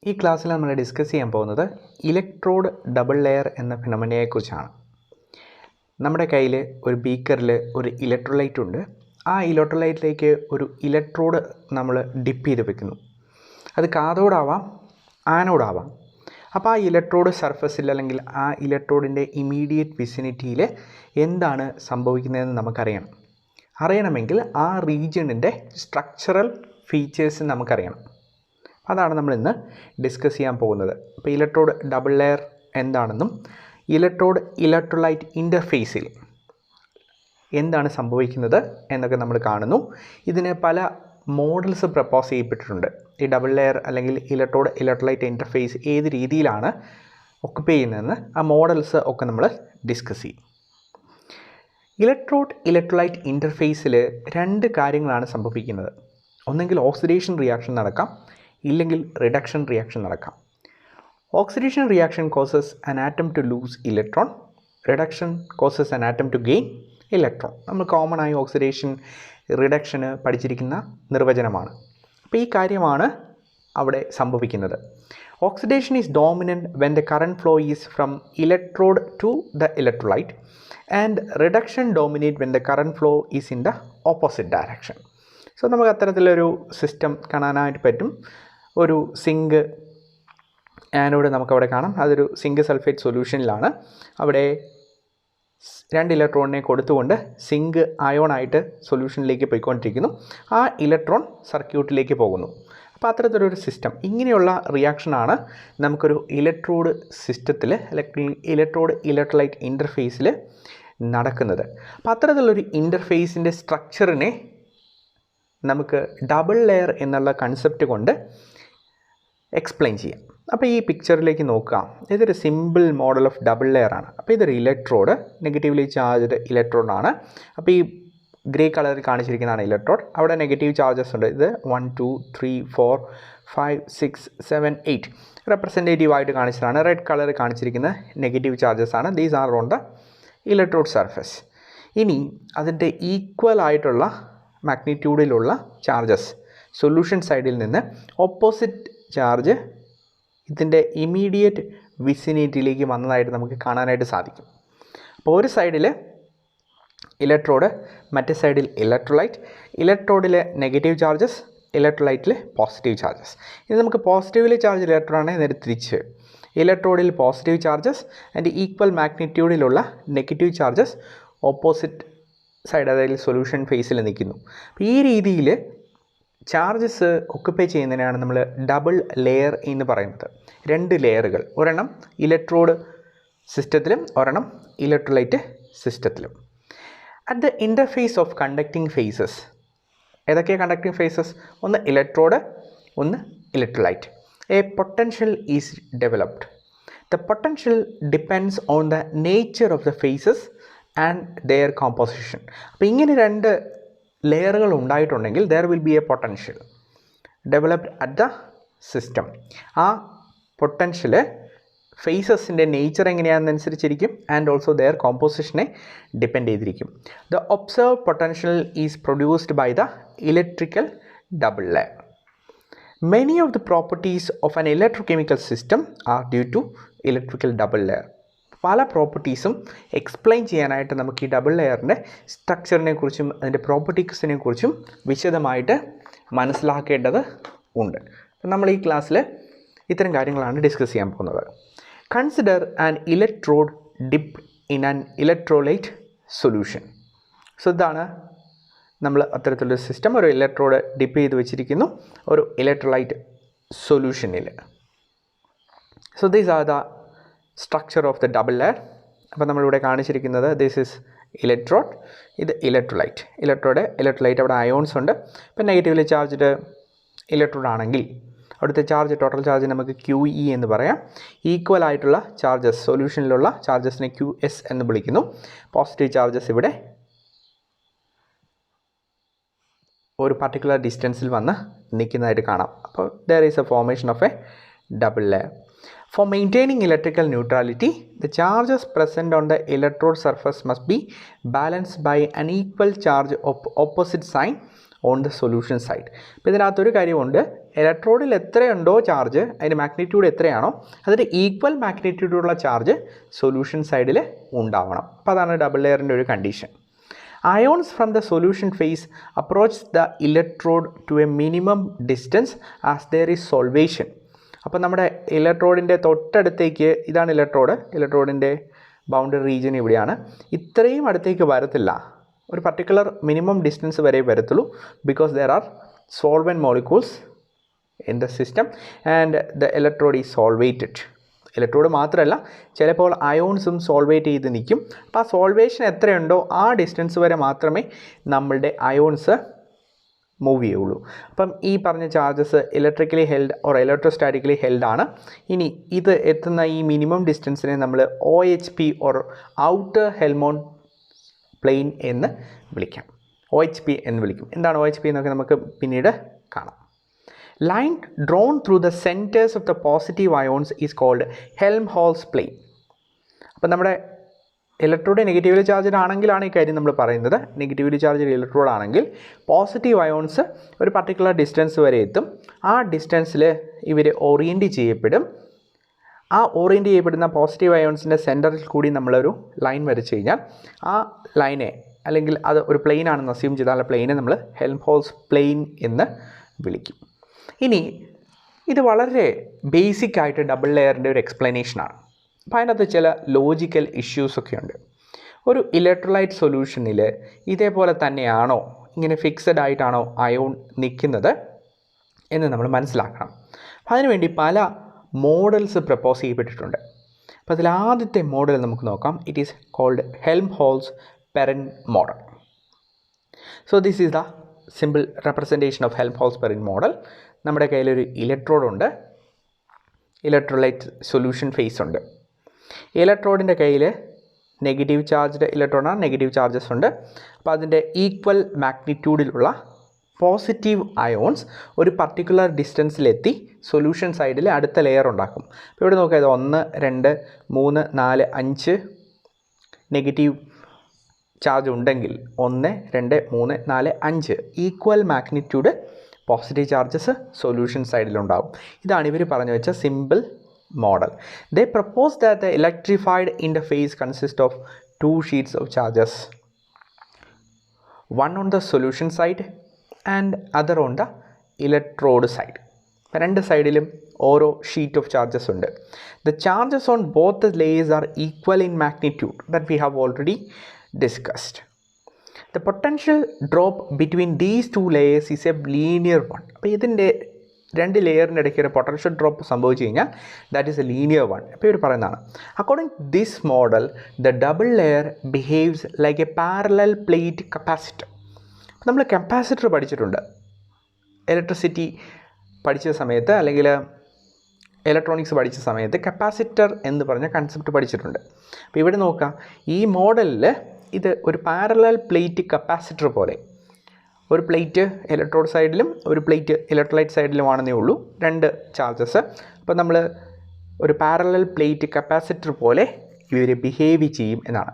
ഈ ക്ലാസ്സിൽ നമ്മൾ ഡിസ്കസ് ചെയ്യാൻ പോകുന്നത് ഇലക്ട്രോഡ് ഡബിൾ ലെയർ എന്ന ഫിനോമിനയെക്കുറിച്ചാണ്. നമ്മുടെ കയ്യിൽ ഒരു ബീക്കറിൽ ഒരു ഇലക്ട്രോലൈറ്റ് ഉണ്ട്. ആ ഇലക്ട്രോലൈറ്റിലേക്ക് ഒരു ഇലക്ട്രോഡ് നമ്മൾ ഡിപ്പ് ചെയ്ത് വെക്കുന്നു. അത് കാഥോഡാവാം, ആനോഡാവാം. അപ്പോൾ ആ ഇലക്ട്രോഡ് സർഫസിൽ അല്ലെങ്കിൽ ആ ഇലക്ട്രോഡിൻ്റെ ഇമീഡിയറ്റ് വിസിനിറ്റിയിൽ എന്താണ് സംഭവിക്കുന്നതെന്ന് നമുക്കറിയണം. അറിയണമെങ്കിൽ ആ റീജിയണിൻ്റെ സ്ട്രക്ചറൽ ഫീച്ചേഴ്സ് നമുക്കറിയണം. അതാണ് നമ്മൾ ഇന്ന് ഡിസ്കസ് ചെയ്യാൻ പോകുന്നത്. അപ്പോൾ ഇലക്ട്രോഡ് ഡബിൾ ലെയർ എന്താണെന്നും ഇലക്ട്രോഡ് ഇലക്ട്രോലൈറ്റ് ഇൻ്റർഫേസിൽ എന്താണ് സംഭവിക്കുന്നത് എന്നൊക്കെ നമ്മൾ കാണുന്നു. ഇതിന് പല മോഡൽസ് പ്രപ്പോസ് ചെയ്യപ്പെട്ടിട്ടുണ്ട്. ഈ ഡബിൾ ലെയർ അല്ലെങ്കിൽ ഇലക്ട്രോഡ് ഇലക്ട്രോലൈറ്റ് ഇൻ്റർഫേസ് ഏത് രീതിയിലാണ് ഒക്കുപ്പൈ ചെയ്യുന്നതെന്ന് ആ മോഡൽസ് ഒക്കെ നമ്മൾ ഡിസ്കസ് ചെയ്യും. ഇലക്ട്രോഡ് ഇലക്ട്രോലൈറ്റ് ഇൻ്റർഫേസിൽ രണ്ട് കാര്യങ്ങളാണ് സംഭവിക്കുന്നത്. ഒന്നെങ്കിൽ ഓക്സിഡേഷൻ റിയാക്ഷൻ നടക്കാം, ഇല്ലെങ്കിൽ റിഡക്ഷൻ റിയാക്ഷൻ നടക്കാം. Oxidation reaction causes an atom to lose electron, reduction causes an atom to gain electron. നമ്മൾ കോമൺ ആയി ഓക്സിഡേഷൻ റിഡക്ഷന് പഠിച്ചിരിക്കുന്ന നിർവചനമാണ്. അപ്പോൾ ഈ കാര്യമാണ് അവിടെ സംഭവിക്കുന്നത്. Oxidation is dominant when the current flow is from electrode to the electrolyte and reduction dominate when the current flow is in the opposite direction. So നമുക്ക് അത്തരത്തിലൊരു സിസ്റ്റം കാണാനായിട്ട് പറ്റും. ഒരു സിങ്ക് ആനോഡ് നമുക്കവിടെ കാണാം. അതൊരു സിങ്ക് സൾഫേറ്റ് സൊല്യൂഷനിലാണ്. അവിടെ രണ്ട് ഇലക്ട്രോണിനെ കൊടുത്തുകൊണ്ട് സിങ്ക് അയോണായിട്ട് സൊല്യൂഷനിലേക്ക് പോയിക്കൊണ്ടിരിക്കുന്നു. ആ ഇലക്ട്രോൺ സർക്യൂട്ടിലേക്ക് പോകുന്നു. അപ്പോൾ അത്തരത്തിലൊരു സിസ്റ്റം, ഇങ്ങനെയുള്ള റിയാക്ഷനാണ് നമുക്കൊരു ഇലക്ട്രോഡ് സിസ്റ്റത്തിൽ അല്ലെങ്കിൽ ഇലക്ട്രോഡ് ഇലക്ട്രോലൈറ്റ് ഇൻ്റർഫേസിൽ നടക്കുന്നത്. അപ്പോൾ അത്തരത്തിലുള്ളൊരു ഇൻ്റർഫേസിൻ്റെ സ്ട്രക്ചറിനെ നമുക്ക് ഡബിൾ ലെയർ എന്നുള്ള കൺസെപ്റ്റ് കൊണ്ട് എക്സ്പ്ലെയിൻ ചെയ്യാം. അപ്പോൾ ഈ പിക്ചറിലേക്ക് നോക്കാം. ഇതൊരു simple model of double layer ആണ്. അപ്പോൾ ഇതൊരു ഇലക്ട്രോഡ്, നെഗറ്റീവ്ലി ചാർജ്ഡ് ഇലക്ട്രോഡാണ്. അപ്പോൾ ഈ ഗ്രേ കളറിൽ കാണിച്ചിരിക്കുന്നതാണ് ഇലക്ട്രോഡ്. അവിടെ നെഗറ്റീവ് ചാർജസ് ഉണ്ട്. ഇത് 1 2 3 4 5 6 7 8 റെപ്രസെൻറ്റേറ്റീവ് ആയിട്ട് കാണിച്ചതാണ്. റെഡ് കളറിൽ കാണിച്ചിരിക്കുന്ന നെഗറ്റീവ് ചാർജസ് ആണ്. These are on the electrode surface. ഇനി അതിൻ്റെ ഈക്വൽ ആയിട്ടുള്ള മാഗ്നിറ്റ്യൂഡിലുള്ള ചാർജസ് സൊല്യൂഷൻ സൈഡിൽ നിന്ന് ഓപ്പോസിറ്റ് ചാർജ് ഇതിൻ്റെ ഇമീഡിയറ്റ് വിസിനിറ്റിയിലേക്ക് വന്നതായിട്ട് നമുക്ക് കാണാനായിട്ട് സാധിക്കും. അപ്പോൾ ഒരു സൈഡിൽ ഇലക്ട്രോഡ്, മറ്റേ സൈഡിൽ ഇലക്ട്രോലൈറ്റ്. ഇലക്ട്രോഡിലെ നെഗറ്റീവ് ചാർജസ്, ഇലക്ട്രോലൈറ്റിൽ പോസിറ്റീവ് ചാർജസ്. ഇത് നമുക്ക് പോസിറ്റീവ്ലി ചാർജ് ഇലക്ട്രോണാണ് നേരെ തിരിച്ച്. ഇലക്ട്രോഡിൽ പോസിറ്റീവ് ചാർജസ് ആൻഡ് ഈക്വൽ മാഗ്നിറ്റ്യൂഡിലുള്ള നെഗറ്റീവ് ചാർജസ് ഓപ്പോസിറ്റ് സൈഡ്, അതായത് സൊല്യൂഷൻ ഫേസിൽ നിൽക്കുന്നു. അപ്പോൾ ഈ രീതിയിൽ ചാർജസ് ഒക്കുപ്പൈ ചെയ്യുന്നതിനാണ് നമ്മൾ ഡബിൾ ലെയർ എന്ന് പറയുന്നത്. രണ്ട് ലെയറുകൾ, ഒരെണ്ണം ഇലക്ട്രോഡ് സിസ്റ്റത്തിലും ഒരെണ്ണം ഇലക്ട്രോലൈറ്റ് സിസ്റ്റത്തിലും. At the interface of conducting phases, ഏതൊക്കെയാണ് കണ്ടക്റ്റിംഗ് ഫേസസ്? ഒന്ന് ഇലക്ട്രോഡ്, ഒന്ന് electrolyte. A potential is developed. The potential depends on the nature of the phases and their composition. അപ്പോൾ ഇങ്ങനെ രണ്ട് ലെയറുകൾ ഉണ്ടായിട്ടുണ്ടെങ്കിൽ there will be a potential developed at the system. ആ potential ഫേസസിൻ്റെ നേച്ചർ എങ്ങനെയാണെന്നനുസരിച്ചിരിക്കും ആൻഡ് ഓൾസോ ദെയർ കോമ്പോസിഷനെ depend ചെയ്തിരിക്കും. The observed potential is produced by the electrical double layer. Many of the properties of an electrochemical system are due to electrical double layer. പല പ്രോപ്പർട്ടീസും explain ചെയ്യാനായിട്ട് നമുക്ക് ഈ double ലെയറിൻ്റെ സ്ട്രക്ചറിനെ കുറിച്ചും അതിൻ്റെ പ്രോപ്പർട്ടീസിനെ കുറിച്ചും വിശദമായിട്ട് മനസ്സിലാക്കേണ്ടത് ഉണ്ട്. നമ്മൾ ഈ ക്ലാസ്സിൽ ഇത്തരം കാര്യങ്ങളാണ് ഡിസ്കസ് ചെയ്യാൻ പോകുന്നത്. Consider an electrode dip in an electrolyte solution. So ഇതാണ് നമ്മൾ അത്തരത്തിലൊരു സിസ്റ്റം. ഒരു ഇലക്ട്രോഡ് ഡിപ്പ് ചെയ്ത് വെച്ചിരിക്കുന്നു ഒരു ഇലക്ട്രോലൈറ്റ് സൊല്യൂഷനിൽ. So these are the structure of the double layer. അപ്പോൾ നമ്മളിവിടെ കാണിച്ചിരിക്കുന്നത് ദിസ് ഇസ് ഇലക്ട്രോഡ്, ഇത് ഇലക്ട്രോലൈറ്റ്. ഇലക്ട്രോലൈറ്റ് അവിടെ അയോൺസ് ഉണ്ട്. ഇപ്പം നെഗറ്റീവ്ലി ചാർജ്ഡ് ഇലക്ട്രോഡ് ആണെങ്കിൽ അവിടുത്തെ ചാർജ്, ടോട്ടൽ ചാർജ് നമുക്ക് QE എന്ന് പറയാം. ഈക്വൽ ആയിട്ടുള്ള ചാർജസ്, സൊല്യൂഷനിലുള്ള ചാർജസിനെ QS എന്ന് വിളിക്കുന്നു. പോസിറ്റീവ് ചാർജസ് ഇവിടെ ഒരു പർട്ടിക്കുലർ ഡിസ്റ്റൻസിൽ വന്ന് നിൽക്കുന്നതായിട്ട് കാണാം. അപ്പോൾ there is A formation of A double layer. For maintaining electrical neutrality, the charges present on the electrode surface must be balanced by an equal charge of opposite sign on the solution side. അപ്പോൾ ഇതിനകത്തൊരു കാര്യമുണ്ട്, ഇലക്ട്രോഡിൽ എത്രയുണ്ടോ charge, അതിൻ്റെ magnitude എത്രയാണോ അതിൻ്റെ equal മാഗ്നിറ്റ്യൂഡുള്ള charge solution സൈഡിൽ ഉണ്ടാവണം. അപ്പോൾ അതാണ് ഡബിൾ ലെയറിൻ്റെ ഒരു condition. Ions from the solution phase approach the electrode to a minimum distance as there is solvation. അപ്പോൾ നമ്മുടെ ഇലക്ട്രോഡിൻ്റെ തൊട്ടടുത്തേക്ക്, ഇതാണ് ഇലക്ട്രോഡിൻ്റെ ബൗണ്ടറി റീജിയൻ ഇവിടെയാണ്, ഇത്രയും അടുത്തേക്ക് വരത്തില്ല, ഒരു പർട്ടിക്കുലർ മിനിമം ഡിസ്റ്റൻസ് വരെ വരത്തുള്ളൂ. Because there are solvent molecules in the system and the electrode is solvated. Electrode മാത്രമല്ല, ചിലപ്പോൾ അയോൺസും സോൾവേറ്റ് ചെയ്ത് നിൽക്കും. അപ്പോൾ ആ സോൾവേഷൻ എത്രയുണ്ടോ ആ ഡിസ്റ്റൻസ് വരെ മാത്രമേ നമ്മളുടെ അയോൺസ് മൂവ് ചെയ്യുള്ളൂ. അപ്പം ഈ പറഞ്ഞ charges electrically held or electrostatically held ആണ്. ഇനി ഇത് എത്തുന്ന ഈ മിനിമം ഡിസ്റ്റൻസിനെ നമ്മൾ OHP or outer Helmholtz plane എന്ന് വിളിക്കാം. OHP എന്ന് വിളിക്കും. എന്താണ് OHP എന്നൊക്കെ നമുക്ക് പിന്നീട് കാണാം. Line drawn through the centers of the positive ions is called Helmholtz plane. അപ്പോൾ നമ്മുടെ ഇലക്ട്രോഡ് നെഗറ്റീവ്ലി ചാർജ്ഡ് ആണെങ്കിലാണ് ഈ കാര്യം നമ്മൾ പറയുന്നത്. നെഗറ്റീവ്ലി ചാർജ്ഡ് ഇലക്ട്രോഡ് ആണെങ്കിൽ പോസിറ്റീവ് അയോൺസ് ഒരു പർട്ടിക്കുലർ ഡിസ്റ്റൻസ് വരെ എത്തും. ആ ഡിസ്റ്റൻസിൽ ഇവർ ഓറിയൻറ്റ് ചെയ്യപ്പെടും. ആ ഓറിയൻറ്റ് ചെയ്യപ്പെടുന്ന പോസിറ്റീവ് അയോൺസിൻ്റെ സെൻറ്ററിൽ കൂടി നമ്മളൊരു ലൈൻ വരച്ച് കഴിഞ്ഞാൽ ആ ലൈനെ, അല്ലെങ്കിൽ അത് ഒരു പ്ലെയിൻ ആണെന്ന് അസ്യൂം ചെയ്താൽ ആ പ്ലെയിനെ നമ്മൾ Helmholtz പ്ലെയിൻ എന്ന് വിളിക്കും. ഇനി ഇത് വളരെ ബേസിക് ആയിട്ട് ഡബിൾ ലെയറിൻ്റെ ഒരു എക്സ്പ്ലനേഷനാണ്. അപ്പോൾ അതിനകത്ത് ചില ലോജിക്കൽ ഇഷ്യൂസൊക്കെ ഉണ്ട്. ഒരു ഇലക്ട്രോലൈറ്റ് സൊല്യൂഷനിൽ ഇതേപോലെ തന്നെയാണോ, ഇങ്ങനെ ഫിക്സഡ് ആയിട്ടാണോ അയോൺ നിൽക്കുന്നത് എന്ന് നമ്മൾ മനസ്സിലാക്കണം. അപ്പോൾ അതിനുവേണ്ടി പല മോഡൽസ് പ്രപ്പോസ് ചെയ്യപ്പെട്ടിട്ടുണ്ട്. അപ്പോൾ അതിൽ ആദ്യത്തെ മോഡൽ നമുക്ക് നോക്കാം. It is called Helmholtz Perrin model. So this is the simple representation of Helmholtz Perrin model. നമ്മുടെ കയ്യിലൊരു ഇലക്ട്രോഡുണ്ട്, ഇലക്ട്രോലൈറ്റ് സൊല്യൂഷൻ ഫേസ് ഉണ്ട്. ഇലക്ട്രോഡിൻ്റെ കയ്യിൽ നെഗറ്റീവ് ചാർജ്ഡ് ഇലക്ട്രോണാണ്, നെഗറ്റീവ് ചാർജസ് ഉണ്ട്. അപ്പോൾ അതിൻ്റെ ഈക്വൽ മാഗ്നിറ്റ്യൂഡിലുള്ള പോസിറ്റീവ് അയോൺസ് ഒരു പർട്ടിക്കുലർ ഡിസ്റ്റൻസിലെത്തി സൊല്യൂഷൻ സൈഡിൽ അടുത്ത ലെയർ ഉണ്ടാക്കും. അപ്പോൾ ഇവിടെ നോക്കുക, ഇത് 1, 2, 3, 4, 5 നെഗറ്റീവ് ചാർജ് ഉണ്ടെങ്കിൽ 1, 2, 3, 4, 5 equal magnitude positive charges solution സൈഡിലുണ്ടാവും. ഇതാണ് ഇവർ പറഞ്ഞു വെച്ച simple model. They propose that the electrified interface consists of 2 sheets of charges, one on the solution side and other on the electrode side. രണ്ട് സൈഡിലും ഓരോ sheet of charges ഉണ്ട്. The charges on both the layers are equal in magnitude that we have already discussed. The potential drop between these 2 layers is a linear one. അപ്പോൾ ഇതിൻ്റെ രണ്ട് ലെയറിൻ്റെ ഇടയ്ക്ക് ഒരു potential drop സംഭവിച്ചു കഴിഞ്ഞാൽ that is a linear one. അപ്പോൾ ഇവർ പറയുന്നതാണ്, according to this model the double layer behaves like a parallel plate capacitor. നമ്മൾ കപ്പാസിറ്റർ പഠിച്ചിട്ടുണ്ട് ഇലക്ട്രിസിറ്റി പഠിച്ച സമയത്ത്, അല്ലെങ്കിൽ ഇലക്ട്രോണിക്സ് പഠിച്ച സമയത്ത് കപ്പാസിറ്റർ എന്ന് പറഞ്ഞ കൺസെപ്റ്റ് പഠിച്ചിട്ടുണ്ട്. അപ്പോൾ ഇവിടെ നോക്കാം, ഈ മോഡലിൽ ഇത് ഒരു പാരലൽ പ്ലേറ്റ് കപ്പാസിറ്റർ പോലെ, ഒരു പ്ലേറ്റ് ഇലക്ട്രോഡ് സൈഡിലും ഒരു പ്ലേറ്റ് ഇലക്ട്രോലൈറ്റ് സൈഡിലുമാണെന്നേ ഉള്ളൂ, രണ്ട് ചാർജസ്. അപ്പോൾ നമ്മൾ ഒരു പാരലൽ പ്ലേറ്റ് കപ്പാസിറ്റർ പോലെ ഇവർ ബിഹേവ് ചെയ്യും എന്നാണ്.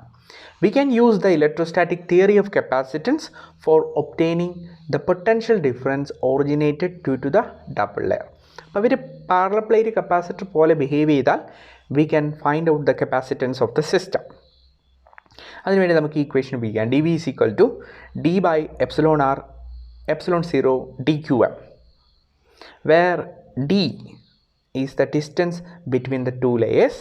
We can use the electrostatic theory of capacitance for obtaining the potential difference originated due to the double layer. അപ്പോൾ ഇവർ പാരലൽ പ്ലേറ്റ് കപ്പാസിറ്റർ പോലെ ബിഹേവ് ചെയ്താൽ we can find out the capacitance of the system. അതിനുവേണ്ടി നമുക്ക് equation ഉപയോഗിക്കാം. dV is equal to d by epsilon r epsilon 0 dqm, where d is the distance between the 2 layers,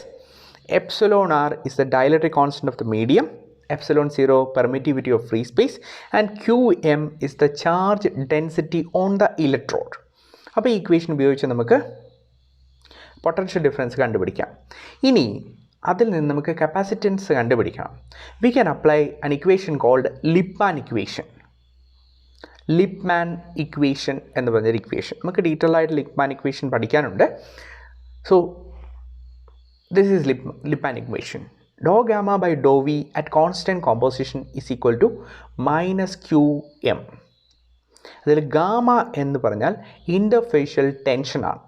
epsilon r is the dielectric constant of the medium, epsilon 0 permittivity of free space, and qm is the charge density on the electrode. അപ്പോൾ ഈ equation ഉപയോഗിച്ച് നമുക്ക് potential difference കണ്ടുപിടിക്കാം. ഇനി അതിൽ നിന്ന് നമുക്ക് capacitance കണ്ടുപിടിക്കണം. We can apply an equation called Lippmann equation. Lippmann equation എന്ന് പറഞ്ഞൊരു ഇക്വേഷൻ നമുക്ക് ഡീറ്റെയിൽ ആയിട്ട് ലിപ്മാൻ ഇക്വേഷൻ പഠിക്കാനുണ്ട്. So this is Lippmann equation. Do gamma by Dr V at constant composition is equal to -qm. അതിൽ gamma എന്ന് പറഞ്ഞാൽ interfacial ടെൻഷനാണ്.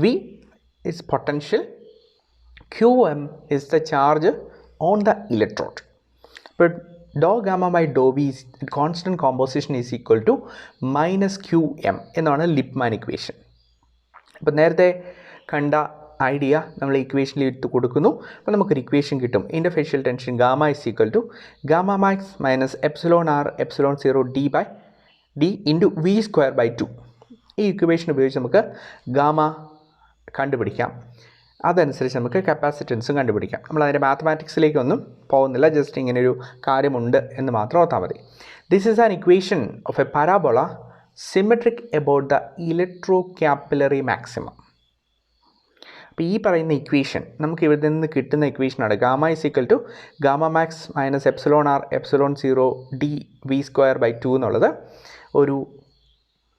V is potential, qm is the charge on the electrode. But do gamma by Dr V constant composition is equal to -QM എന്നാണ് Lipman equation. അപ്പോൾ നേരത്തെ കണ്ട idea നമ്മൾ ഇക്വേഷനിൽ ഇട്ട് കൊടുക്കുന്നു. അപ്പോൾ നമുക്കൊരു ഇക്വേഷൻ കിട്ടും. Interfacial tension gamma is equal to gamma max minus ε0 d into V²/2. ഈ ഇക്വേഷൻ ഉപയോഗിച്ച് നമുക്ക് ഗാമ കണ്ടുപിടിക്കാം. അതനുസരിച്ച് നമുക്ക് കപ്പാസിറ്റൻസും കണ്ടുപിടിക്കാം. നമ്മൾ അതിൻ്റെ മാത്തമാറ്റിക്സിലേക്കൊന്നും പോകുന്നില്ല, ജസ്റ്റ് ഇങ്ങനെയൊരു കാര്യമുണ്ട് എന്ന് മാത്രം ഓർത്താൽ മതി. This is an equation of a parabola symmetric about the electrocapillary maximum. അപ്പോൾ ഈ പറയുന്ന ഇക്വേഷൻ നമുക്ക് ഇവിടെ നിന്ന് കിട്ടുന്ന ഇക്വേഷനാണ്. Gamma is equal to gamma max minus ε0 d V²/2 എന്നുള്ളത് ഒരു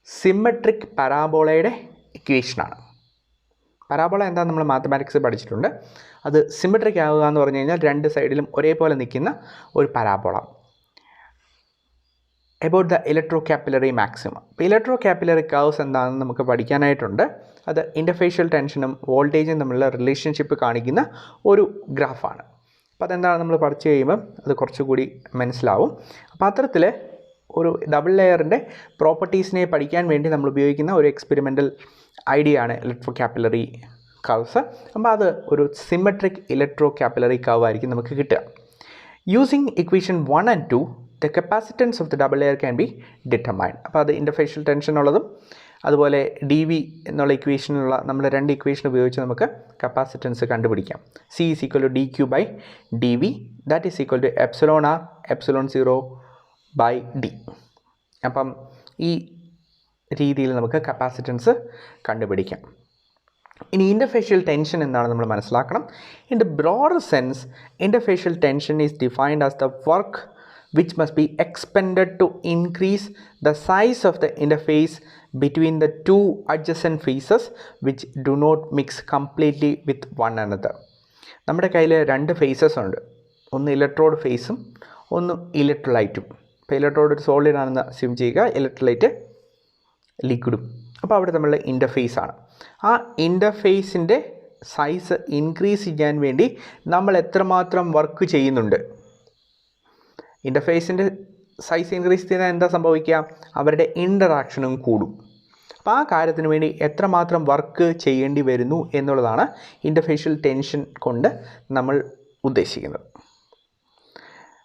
സിമെട്രിക് പരാബോളയുടെ ഇക്വേഷനാണ്. പരാബോള എന്താ നമ്മൾ മാത്തമാറ്റിക്സ് പഠിച്ചിട്ടുണ്ട്. അത് സിമെട്രിക് ആവുക എന്ന് പറഞ്ഞു കഴിഞ്ഞാൽ രണ്ട് സൈഡിലും ഒരേപോലെ നിൽക്കുന്ന ഒരു parabola. About the electrocapillary maximum. ഇപ്പോൾ ഇലക്ട്രോകാപ്പിലറി കർവ്സ് എന്താണെന്ന് നമുക്ക് പഠിക്കാനായിട്ടുണ്ട്. അത് ഇൻ്റർഫേഷ്യൽ ടെൻഷനും വോൾട്ടേജും തമ്മിലുള്ള റിലേഷൻഷിപ്പ് കാണിക്കുന്ന ഒരു ഗ്രാഫാണ്. അപ്പോൾ അതെന്താണ് നമ്മൾ പഠിച്ചു കഴിയുമ്പം അത് കുറച്ചുകൂടി മനസ്സിലാവും. അപ്പോൾ അത്തരത്തിൽ ഒരു ഡബിൾ ലെയറിൻ്റെ പ്രോപ്പർട്ടീസിനെ പഠിക്കാൻ വേണ്ടി നമ്മൾ ഉപയോഗിക്കുന്ന ഒരു എക്സ്പെരിമെൻ്റൽ ഐഡിയ ആണ് ഇലക്ട്രോകാപ്പിലറി കർവ്സ്. അപ്പോൾ അത് ഒരു സിമെട്രിക് ഇലക്ട്രോകാപ്പിലറി കർവ് ആയിരിക്കും നമുക്ക് കിട്ടുക. Using equation 1 and 2 the capacitance of the double layer can be determined. അപ്പോൾ അത് ഇൻ്റർഫേഷ്യൽ ടെൻഷൻ ഉള്ളതും അതുപോലെ dV എന്നുള്ള ഇക്വേഷനുള്ള നമ്മൾ രണ്ട് ഇക്വേഷൻ ഉപയോഗിച്ച് നമുക്ക് കപ്പാസിറ്റൻസ് കണ്ടുപിടിക്കാം. C is equal to dQ/dV that is equal to ε0 d. അപ്പം ഈ രീതിയിൽ നമുക്ക് കപ്പാസിറ്റൻസ് കണ്ടുപിടിക്കാം. ഇനി ഇൻ്റർഫേഷ്യൽ ടെൻഷൻ എന്താണ് നമ്മൾ മനസ്സിലാക്കണം. In the broader sense interfacial tension is defined as the work which must be expended to increase the size of the interface between the two adjacent faces which do not mix completely with one another. നമ്മുടെ കയ്യിൽ രണ്ട് faces ഉണ്ട്. ഒന്ന് electrode ഫേസും ഒന്ന് ഇലക്ട്രോലൈറ്റും. ഇപ്പോൾ electrode ഒരു solid ആണെന്ന് അസ്യൂം ചെയ്യുക, ഇലക്ട്രോലൈറ്റ് ലിക്വിഡും. അപ്പോൾ അവിടെ തമ്മിലുള്ള ഇൻ്റർഫേസ് ആണ്. ആ ഇൻ്റർഫേസിൻ്റെ സൈസ് ഇൻക്രീസ് ചെയ്യാൻ വേണ്ടി നമ്മൾ എത്രമാത്രം വർക്ക് ചെയ്യുന്നുണ്ട്. ഇൻ്റർഫേസിൻ്റെ സൈസ് ഇൻക്രീസ് ചെയ്താൽ എന്താ സംഭവിക്കുക? അവരുടെ ഇൻ്ററാക്ഷനും കൂടും. അപ്പോൾ ആ കാര്യത്തിന് വേണ്ടി എത്രമാത്രം വർക്ക് ചെയ്യേണ്ടി വരുന്നു എന്നുള്ളതാണ് ഇൻ്റർഫേഷ്യൽ ടെൻഷൻ കൊണ്ട് നമ്മൾ ഉദ്ദേശിക്കുന്നത്.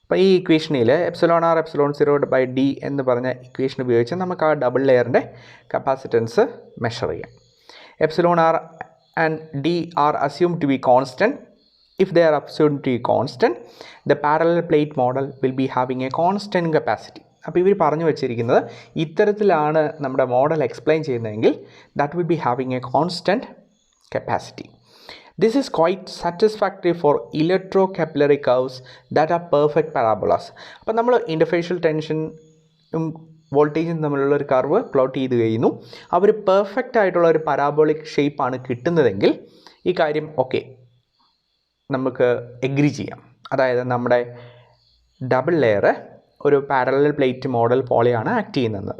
അപ്പോൾ ഈ ഇക്വേഷനിൽ ε0 d എന്ന് പറഞ്ഞ ഇക്വേഷൻ ഉപയോഗിച്ച് നമുക്ക് ആ ഡബിൾ ലെയറിൻ്റെ കപ്പാസിറ്റൻസ് മെഷർ ചെയ്യാം. ε0 and d are assumed to be constant. If they are assumed to be constant, the parallel plate model will be having a constant capacity. അപ്പോൾ ഇവർ പറഞ്ഞു വെച്ചിരിക്കുന്നത് ഇത്തരത്തിലാണ് നമ്മുടെ മോഡൽ എക്സ്പ്ലെയിൻ ചെയ്യുന്നതെങ്കിൽ that will be having a constant capacity. This is quite satisfactory for electrocapillary curves that are perfect parabolas. അപ്പോൾ നമ്മൾ ഇൻ്റർഫേഷ്യൽ ടെൻഷനും വോൾട്ടേജും തമ്മിലുള്ള ഒരു കർവ് പ്ലോട്ട് ചെയ്ത് കഴിയുന്നു. അവർ പെർഫെക്റ്റ് ആയിട്ടുള്ള ഒരു പരാബോളിക് ഷേപ്പാണ് കിട്ടുന്നതെങ്കിൽ ഈ കാര്യം ഓക്കെ നമുക്ക് എഗ്രി ചെയ്യാം. അതായത് നമ്മുടെ ഡബിൾ ലെയർ ഒരു പാരലൽ പ്ലേറ്റ് മോഡൽ പോലെയാണ് ആക്ട് ചെയ്യുന്നത്.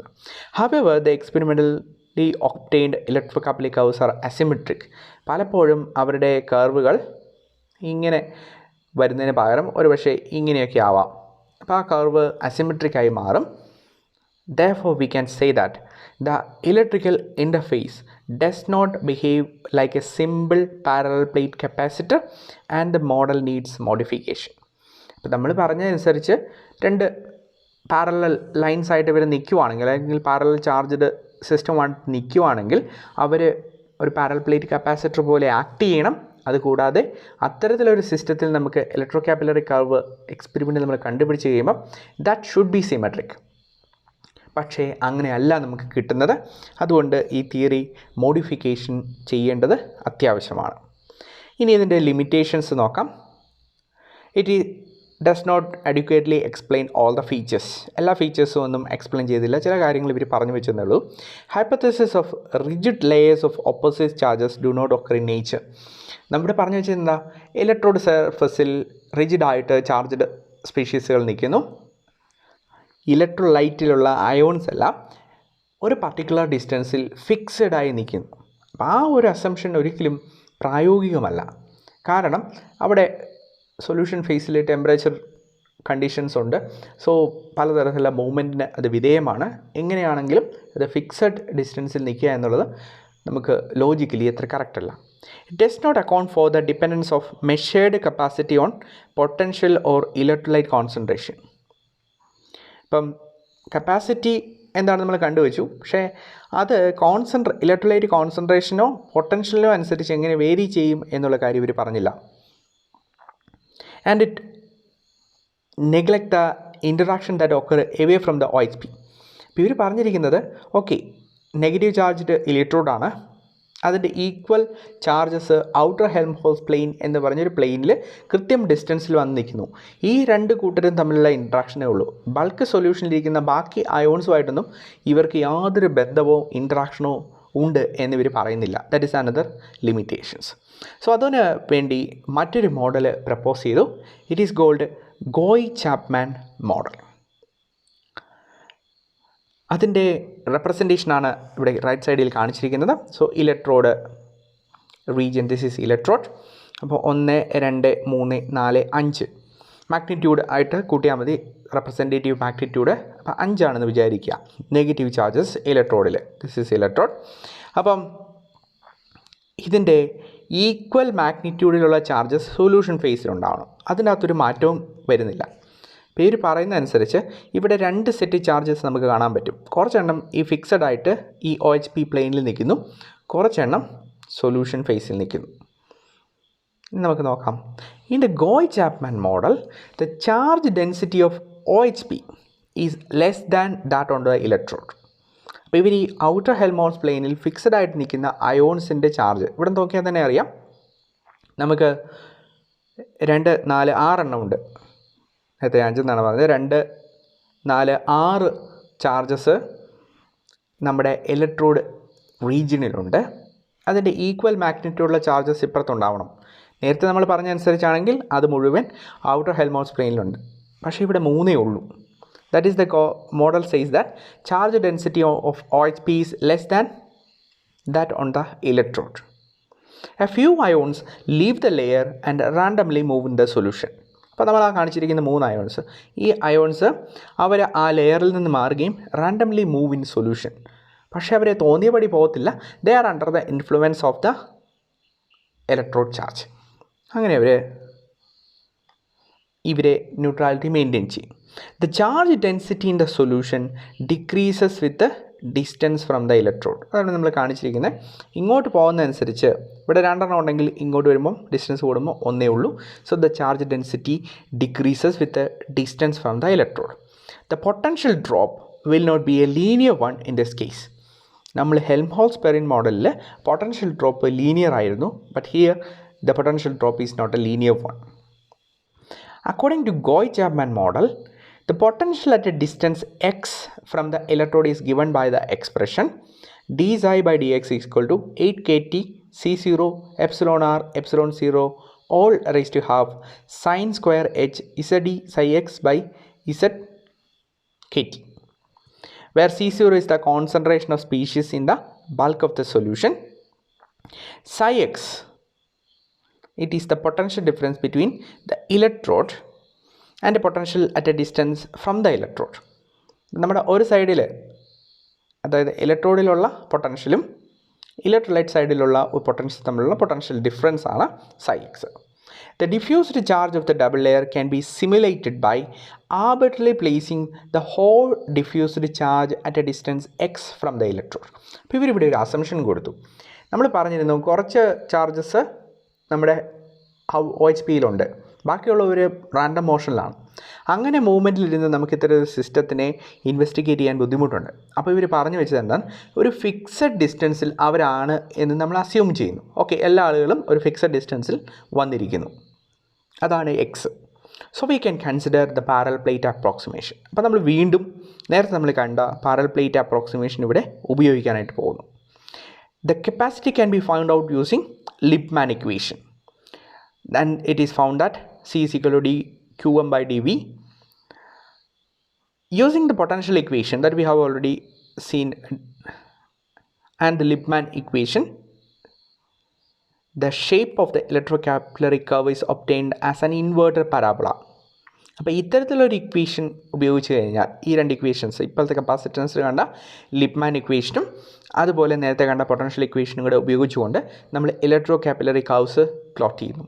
However, the experimentally obtained electrocoupling curves are asymmetric. പലപ്പോഴും അവരുടെ കർവുകൾ ഇങ്ങനെ വരുന്നതിന് പകരം ഒരുപക്ഷെ ഇങ്ങനെയൊക്കെ ആവാം. അപ്പോൾ ആ കർവ് അസിമെട്രിക് ആയി മാറും. Therefore, we can say that the electrical interface does not behave like a simple parallel plate capacitor and the model needs modification. അപ്പോൾ നമ്മൾ പറഞ്ഞതനുസരിച്ച് രണ്ട് പാരലൽ ലൈൻസ് ആയിട്ട് ഇവർ നിൽക്കുവാണെങ്കിൽ അല്ലെങ്കിൽ പാരലൽ ചാർജ്ഡ് സിസ്റ്റമായിട്ട് നിൽക്കുവാണെങ്കിൽ അവർ ഒരു പാരലൽ പ്ലേറ്റ് കപ്പാസിറ്റർ പോലെ ആക്ട് ചെയ്യണം. അതുകൂടാതെ അത്തരത്തിലൊരു സിസ്റ്റത്തിൽ നമുക്ക് ഇലക്ട്രോകാപ്പിലറി കർവ് എക്സ്പെരിമെൻറ്റ് നമ്മൾ കണ്ടുപിടിച്ച് കഴിയുമ്പോൾ ദാറ്റ് ഷുഡ് ബി സിമെട്രിക്. പക്ഷേ അങ്ങനെയല്ല നമുക്ക് കിട്ടുന്നത്. അതുകൊണ്ട് ഈ തിയറി മോഡിഫിക്കേഷൻ ചെയ്യേണ്ടത് അത്യാവശ്യമാണ്. ഇനി ഇതിൻ്റെ ലിമിറ്റേഷൻസ് നോക്കാം. It does not adequately explain all the features. എല്ലാ ഫീച്ചേഴ്സും ഒന്നും എക്സ്പ്ലെയിൻ ചെയ്തില്ല. ചില കാര്യങ്ങൾ ഇവർ പറഞ്ഞു വെച്ചെന്നേ ഉള്ളൂ. Hypothesis of rigid layers of opposite charges do not occur in nature. നമ്മുടെ പറഞ്ഞു വെച്ചത് എന്താ? ഇലക്ട്രോഡ് സർഫസിൽ റിജിഡായിട്ട് ചാർജ്ഡ് സ്പീഷീസുകൾ നിൽക്കുന്നു. ഇലക്ട്രോലൈറ്റിലുള്ള അയോൺസ് എല്ലാം ഒരു പർട്ടിക്കുലർ ഡിസ്റ്റൻസിൽ ഫിക്സഡായി നിൽക്കുന്നു. അപ്പോൾ ആ ഒരു അസംഷൻ ഒരിക്കലും പ്രായോഗികമല്ല. കാരണം അവിടെ സൊല്യൂഷൻ ഫേസിൽ ടെമ്പറേച്ചർ കണ്ടീഷൻസ് ഉണ്ട്. സോ പലതരത്തിലുള്ള മൂവ്മെൻറ്റിന് അത് വിധേയമാണ്. എങ്ങനെയാണെങ്കിലും അത് ഫിക്സഡ് ഡിസ്റ്റൻസിൽ നിൽക്കുക എന്നുള്ളത് നമുക്ക് ലോജിക്കലി അത്ര കറക്റ്റ് അല്ല. It does not account for the dependence of measured capacity on potential or electrolyte concentration. ഇപ്പം കപ്പാസിറ്റി എന്താണ് നമ്മൾ കണ്ടുവച്ചു, പക്ഷേ അത് ഇലക്ട്രോലൈറ്റ് കോൺസെൻട്രേഷനോ പൊട്ടൻഷ്യലിനോ അനുസരിച്ച് എങ്ങനെ വേരി ചെയ്യും എന്നുള്ള കാര്യം ഇവർ പറഞ്ഞില്ല. And it neglect the interaction that occur away from the OHP. ഇപ്പോൾ ഇവർ പറഞ്ഞിരിക്കുന്നത് ഓക്കെ, നെഗറ്റീവ് ചാർജ്ഡ് ഇലക്ട്രോഡാണ്, അതിൻ്റെ equal charges outer Helmholtz plane എന്ന് പറഞ്ഞൊരു പ്ലെയിനിൽ കൃത്യം ഡിസ്റ്റൻസിൽ വന്ന് നിൽക്കുന്നു. ഈ രണ്ട് കൂട്ടരും തമ്മിലുള്ള ഇൻട്രാക്ഷനേ ഉള്ളൂ. ബൾക്ക് സൊല്യൂഷനിലിരിക്കുന്ന ബാക്കി അയോൺസുമായിട്ടൊന്നും ഇവർക്ക് യാതൊരു ബന്ധമോ ഇൻട്രാക്ഷനോ ഉണ്ട് എന്നിവർ പറയുന്നില്ല. That is another limitations. So അതിന് വേണ്ടി മറ്റൊരു മോഡൽ പ്രപ്പോസ് ചെയ്തു. It is called Gouy Chapman model. അതിൻ്റെ റെപ്രസെൻറ്റേഷനാണ് ഇവിടെ റൈറ്റ് സൈഡിൽ കാണിച്ചിരിക്കുന്നത്. So electrode region, this is electrode. അപ്പോൾ 1, 2, 3, 4, 5 മാഗ്നിറ്റ്യൂഡ് ആയിട്ട് കൂട്ടിയാൽ മതി, റെപ്രസെൻറ്റേറ്റീവ് മാഗ്നിറ്റ്യൂഡ്. അപ്പോൾ 5 ആണെന്ന് വിചാരിക്കുക നെഗറ്റീവ് ചാർജസ് ഇലക്ട്രോഡിൽ. This is electrode. അപ്പം ഇതിൻ്റെ ഈക്വൽ മാഗ്നിറ്റ്യൂഡിലുള്ള ചാർജസ് സൊല്യൂഷൻ ഫേസിലുണ്ടാവണം. അതിനകത്തൊരു മാറ്റവും വരുന്നില്ല. പേര് പറയുന്ന അനുസരിച്ച് ഇവിടെ 2 സെറ്റ് ചാർജസ് നമുക്ക് കാണാൻ പറ്റും. കുറച്ചെണ്ണം ഈ ഫിക്സഡ് ആയിട്ട് ഈ OHP പ്ലെയിനിൽ നിൽക്കുന്നു, കുറച്ചെണ്ണം സൊല്യൂഷൻ ഫേസിൽ നിൽക്കുന്നു. ഇനി നമുക്ക് നോക്കാം. In the Gouy Chapman model the charge density of OHP is less than that on the electrode. അപ്പോൾ ഇവർ ഈ ഔട്ടർ ഹെൽംഹോൾട്സ് പ്ലെയിനിൽ ഫിക്സഡ് ആയിട്ട് നിൽക്കുന്ന അയോൺസിൻ്റെ ചാർജ് ഇവിടെ നോക്കിയാൽ തന്നെ അറിയാം. നമുക്ക് 2, 4, 6 എണ്ണം ഉണ്ട്. നേരത്തെ 5 എന്നാണ് പറഞ്ഞത്. 2, 4, 6 ചാർജസ് നമ്മുടെ ഇലക്ട്രോഡ് റീജിയനിലുണ്ട്. അതിൻ്റെ ഈക്വൽ മാഗ്നിറ്റ്യൂഡുള്ള ചാർജസ് ഇപ്പുറത്തുണ്ടാവണം. നേരത്തെ നമ്മൾ പറഞ്ഞ അനുസരിച്ചാണെങ്കിൽ അത് മുഴുവൻ ഔട്ടർ ഹെൽംഹോൾട്സ് പ്ലെയിനിലുണ്ട്. പക്ഷേ ഇവിടെ 3 ഉള്ളൂ. That is the model says that charge density of OHP is less than that on the electrode. A few ions leave the layer and randomly move in the solution. അപ്പോൾ നമ്മൾ ആ കാണിച്ചിരിക്കുന്ന 3 ions, ഈ ions അവർ ആ ലെയറിൽ നിന്ന് മാറുകയും randomly move in solution. പക്ഷേ അവരെ തോന്നിയപടി പോകത്തില്ല. They are under the influence of the electrode charge. അങ്ങനെ ഇവരെ ന്യൂട്രാലിറ്റി മെയിൻറ്റെയിൻ ചെയ്യും. The charge density in the solution decreases with distance from the electrode. അതാണ് നമ്മൾ കാണിച്ചിരിക്കുന്നത്. ഇങ്ങോട്ട് പോകുന്നതനുസരിച്ച് ഇവിടെ 2 എണ്ണം ഉണ്ടെങ്കിൽ ഇങ്ങോട്ട് വരുമ്പം ഡിസ്റ്റൻസ് കൂടുമ്പോൾ 1 ഉള്ളൂ. So the charge density decreases with distance from the electrode. The potential drop will not be a linear one in this case. നമ്മൾ ഹെൽംഹോൾട്സ് പെറിൻ മോഡലിൽ പൊട്ടൻഷ്യൽ ഡ്രോപ്പ് ലീനിയർ ആയിരുന്നു. But here the potential drop is not a linear one. According to Gauy-Chapman model, the potential at a distance x from the electrode is given by the expression d psi by dx is equal to 8 kT C0 epsilon r epsilon 0 all raised to half sin square h z psi x by z kT, where C0 is the concentration of species in the bulk of the solution. Psi x, it is the potential difference between the electrode and the potential at a distance from the electrode. നമ്മുടെ ഒരു സൈഡിൽ, അതായത് ഇലക്ട്രോഡിലുള്ള പൊട്ടൻഷ്യലും electrolyte സൈഡിലുള്ള potential തമ്മിലുള്ള potential difference ആണ് psi x. The diffused charge of the double layer can be simulated by arbitrarily placing the whole diffused charge at a distance x from the electrode. അപ്പോൾ ഇവരിവിടെ ഒരു അസംഷൻ കൊടുത്തു. നമ്മൾ പറഞ്ഞിരുന്നു കുറച്ച് ചാർജസ് നമ്മുടെ OHPയിലുണ്ട്, ബാക്കിയുള്ള ഒരു റാൻഡം മോഷനിലാണ്. അങ്ങനെ മൂവ്മെൻറ്റിലിരുന്ന് നമുക്ക് ഇത്തരം ഒരു സിസ്റ്റത്തിനെ ഇൻവെസ്റ്റിഗേറ്റ് ചെയ്യാൻ ബുദ്ധിമുട്ടുണ്ട്. അപ്പോൾ ഇവർ പറഞ്ഞു വെച്ചത് എന്താണ്, ഒരു ഫിക്സഡ് ഡിസ്റ്റൻസിൽ അവരാണ് എന്ന് നമ്മൾ അസ്യൂം ചെയ്യുന്നു. ഓക്കെ, എല്ലാ ആളുകളും ഒരു ഫിക്സഡ് ഡിസ്റ്റൻസിൽ വന്നിരിക്കുന്നു, അതാണ് X. So we can consider the parallel plate approximation. അപ്പോൾ നമ്മൾ വീണ്ടും നേരത്തെ നമ്മൾ കണ്ട പാരലൽ പ്ലേറ്റ് അപ്രോക്സിമേഷൻ ഇവിടെ ഉപയോഗിക്കാനായിട്ട് പോകുന്നു. The capacity can be found out using Lipman equation. Then it is found that C is equal to dQm by dV. Using the potential equation that we have already seen and the Lippmann equation, the shape of the electrocapillary curve is obtained as an inverted parabola. അപ്പോൾ ഇത്തരത്തിലൊരു equation ഉപയോഗിച്ച് കഴിഞ്ഞാൽ ഈ രണ്ട് equations ഇപ്പോഴത്തെ കപ്പാസിറ്റൻസിൽ കണ്ട Lipman ഇക്വേഷനും അതുപോലെ നേരത്തെ കണ്ട പൊട്ടൻഷ്യൽ ഇക്വേഷനും കൂടെ ഉപയോഗിച്ചുകൊണ്ട് നമ്മൾ ഇലക്ട്രോ കാപ്പിലറി കർവ്സ് പ്ലോട്ട് ചെയ്യുന്നു.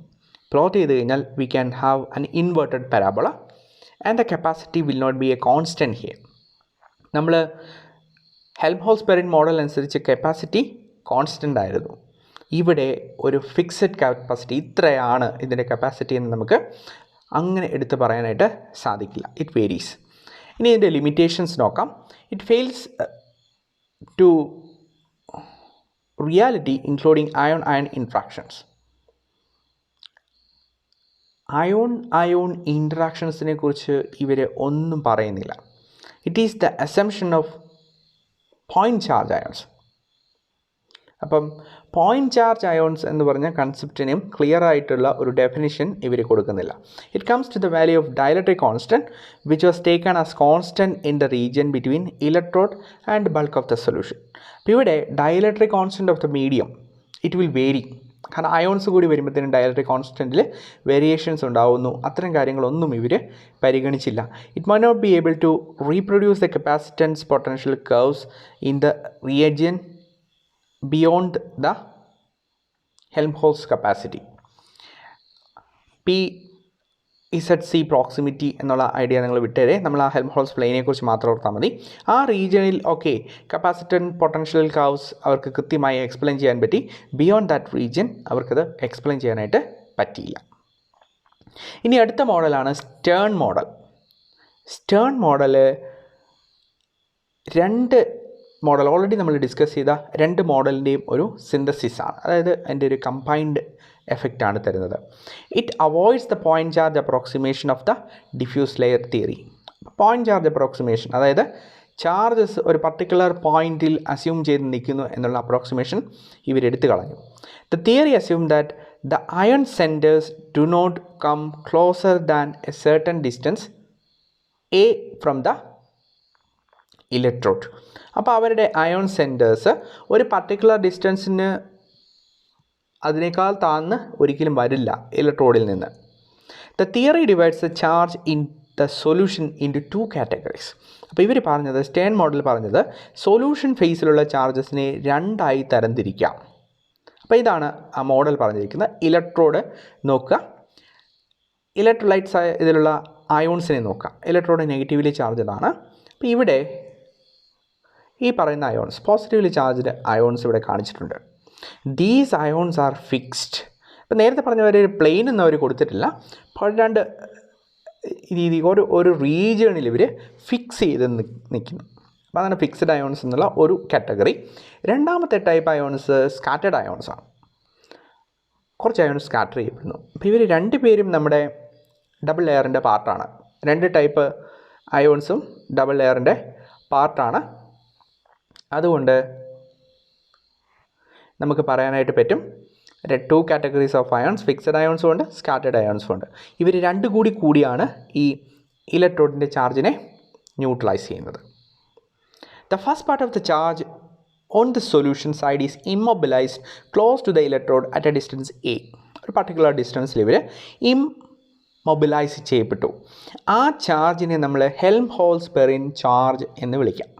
പ്ലോട്ട് ചെയ്ത് കഴിഞ്ഞാൽ we can have an inverted parabola and the capacity will not be a constant here. നമ്മൾ ഹെൽംഹോൾട്സ് പെറിൻ മോഡൽ അനുസരിച്ച് കപ്പാസിറ്റി കോൺസ്റ്റൻ്റ് ആയിരുന്നു. ഇവിടെ ഒരു ഫിക്സഡ് കപ്പാസിറ്റി, ഇത്രയാണ് ഇതിൻ്റെ കപ്പാസിറ്റി എന്ന് നമുക്ക് അങ്ങനെ എടുത്ത് പറയാനായിട്ട് സാധിക്കില്ല. It varies. ഇനി ഇതിൻ്റെ ലിമിറ്റേഷൻസ് നോക്കാം. It fails to reality including ion interactions. Ion ഇൻട്രാക്ഷൻസിനെ കുറിച്ച് ഇവർ ഒന്നും പറയുന്നില്ല. It is the assumption of point charge ions. അപ്പം പോയിൻറ്റ് ചാർജ് അയോൺസ് എന്ന് പറഞ്ഞ കൺസെപ്റ്റിനും ക്ലിയർ ആയിട്ടുള്ള ഒരു ഡെഫിനിഷൻ ഇവർ കൊടുക്കുന്നില്ല. It comes to the value of dielectric constant which was taken as constant in the region between electrode and bulk of the solution. അപ്പോൾ ഇവിടെ dielectric constant of the medium it will vary. കാരണം ions കൂടി വരുമ്പോഴത്തേനും dielectric കോൺസ്റ്റൻറ്റിൽ variations ഉണ്ടാവുന്നു. അത്തരം കാര്യങ്ങളൊന്നും ഇവർ പരിഗണിച്ചില്ല. It may not be able to reproduce the capacitance potential curves in the region beyond the Helmholtz capacity. PZC proximity എന്നുള്ള idea നിങ്ങൾ വിട്ടേരെ. നമ്മൾ ആ ഹെൽംഹോൾട്സ് പ്ലെയിനെ കുറിച്ച് മാത്രം ഓർത്താൽ മതി. ആ റീജിയണിൽ ഓക്കെ കപ്പാസിറ്റൻറ്റ് പൊട്ടൻഷ്യൽ കർവ്സ് അവർക്ക് കൃത്യമായി എക്സ്പ്ലെയിൻ ചെയ്യാൻ പറ്റി. ബിയോണ്ട് ദാറ്റ് റീജിയൻ അവർക്കത് എക്സ്പ്ലെയിൻ ചെയ്യാനായിട്ട് പറ്റിയില്ല. ഇനി അടുത്ത മോഡലാണ് സ്റ്റേൺ മോഡൽ. സ്റ്റേൺ മോഡൽ രണ്ട് മോഡൽ ഓൾറെഡി നമ്മൾ ഡിസ്കസ് ചെയ്ത രണ്ട് മോഡലിൻ്റെയും ഒരു സിന്തസിസാണ്. അതായത് അതിൻ്റെ ഒരു കമ്പൈൻഡ് എഫക്റ്റാണ് തരുന്നത്. It avoids the point charge approximation of the diffuse layer theory. Point charge approximation അതായത് ചാർജസ് ഒരു പർട്ടിക്കുലർ പോയിൻറ്റിൽ അസ്യൂം ചെയ്ത് നിൽക്കുന്നു എന്നുള്ള അപ്രോക്സിമേഷൻ ഇവരെടുത്ത് കളഞ്ഞു. The theory assume that the ion centres do not come closer than a certain distance a from the electrode. അപ്പോൾ അവരുടെ അയോൺ സെൻറ്റേഴ്സ് ഒരു പർട്ടിക്കുലർ ഡിസ്റ്റൻസിന് അതിനേക്കാൾ താഴ്ന്ന് ഒരിക്കലും വരില്ല ഇലക്ട്രോഡിൽ നിന്ന്. The theory divides the charge in the solution in to 2 categories. അപ്പോൾ ഇവർ പറഞ്ഞത്, സ്റ്റേൺ മോഡൽ പറഞ്ഞത്, സൊല്യൂഷൻ ഫേസിലുള്ള ചാർജസിനെ രണ്ടായി തരംതിരിക്കാം. അപ്പോൾ ഇതാണ് ആ മോഡൽ പറഞ്ഞിരിക്കുന്നത്. ഇലക്ട്രോഡ് നോക്കുക, ഇലക്ട്രോലൈറ്റ്സ് ഇതിലുള്ള അയോൺസിനെ നോക്കുക. ഇലക്ട്രോഡ് നെഗറ്റീവ്ലി ചാർജഡാണ്. അപ്പോൾ ഇവിടെ ഈ പറയുന്ന അയോൺസ് പോസിറ്റീവ്ലി ചാർജ്ഡ് അയോൺസ് ഇവിടെ കാണിച്ചിട്ടുണ്ട്. These ions R fixed. ഇപ്പോൾ നേരത്തെ പറഞ്ഞ ഒരു പ്ലെയിൻ ഒന്നും അവർ കൊടുത്തിട്ടില്ല. അപ്പോൾ രണ്ട് രീതി ഒരു റീജിയണിൽ ഇവർ ഫിക്സ് ചെയ്ത് നിൽക്കുന്നു. അപ്പോൾ അതാണ് ഫിക്സ്ഡ് അയോൺസ് എന്നുള്ള ഒരു കാറ്റഗറി. രണ്ടാമത്തെ ടൈപ്പ് അയോൺസ് സ്കാറ്റേഡ് അയോൺസാണ്. കുറച്ച് അയോൺസ് സ്കാറ്റർ ചെയ്യപ്പെടുന്നു. അപ്പോൾ ഇവർ രണ്ടുപേരും നമ്മുടെ ഡബിൾ ലെയറിൻ്റെ പാർട്ടാണ്. രണ്ട് ടൈപ്പ് അയോൺസും ഡബിൾ ലെയറിൻ്റെ പാർട്ടാണ്. അതുകൊണ്ട് നമുക്ക് പറയാനായിട്ട് പറ്റും 2 കാറ്റഗറീസ് ഓഫ് അയോൺസ്, ഫിക്സഡ് അയോൺസും ഉണ്ട്, സ്കാറ്റേഡ് അയോൺസും ഉണ്ട്. ഇവർ രണ്ടും കൂടിയാണ് ഈ ഇലക്ട്രോഡിൻ്റെ ചാർജിനെ ന്യൂട്രലൈസ് ചെയ്യുന്നത്. The first part of the charge on the solution side is immobilised close to the electrode at a distance a. ഒരു പർട്ടിക്കുലർ ഡിസ്റ്റൻസിൽ ഇവർ ഇമ്മൊബിലൈസ് ചെയ്യപ്പെട്ടു. ആ ചാർജിനെ നമ്മൾ ഹെൽംഹോൾട്സ് പെറിൻ ചാർജ് എന്ന് വിളിക്കാം.